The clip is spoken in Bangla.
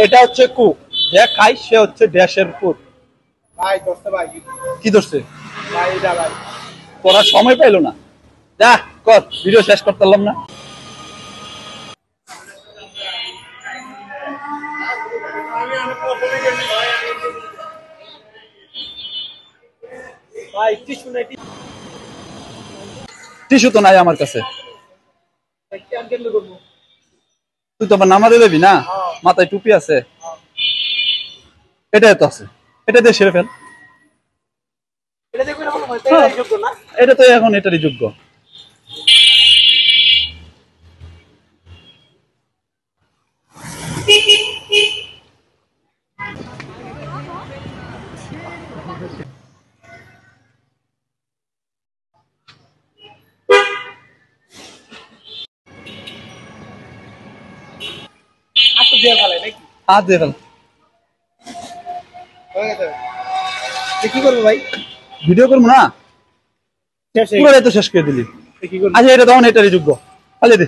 এটা হচ্ছে কুক, যে খাই সে হচ্ছে দেশের পুত। ভাই দোস্ত ভাই কি ধরছে ভাই এটা ভাই পড়ার সময় পাইলো না, যা কর, ভিডিও শেষ করতে পারলাম না। ভাই টিস্যু নাই টিস্যু তো নাই আমার কাছে। কি আর কেন করব তুই তো আবার নামাজে যাবি না, মাথায় টুপি আছে, এটাই তো আছে, এটা দিয়ে সেরে ফেল। এটা দেখুন আমার ভাই তাই যোগ্য না এটা তো এখন এটারই যোগ্য। আচ্ছা দিয়ে ভালো নাকি হাত দিয়ে ফেল। হয়ে গেছে কি করব ভাই ভিডিও করবো না, শেষ পুরো তো শেষ করে দিলি। কি করব আচ্ছা এটা তখন এটারই যোগ্য, আলে দে।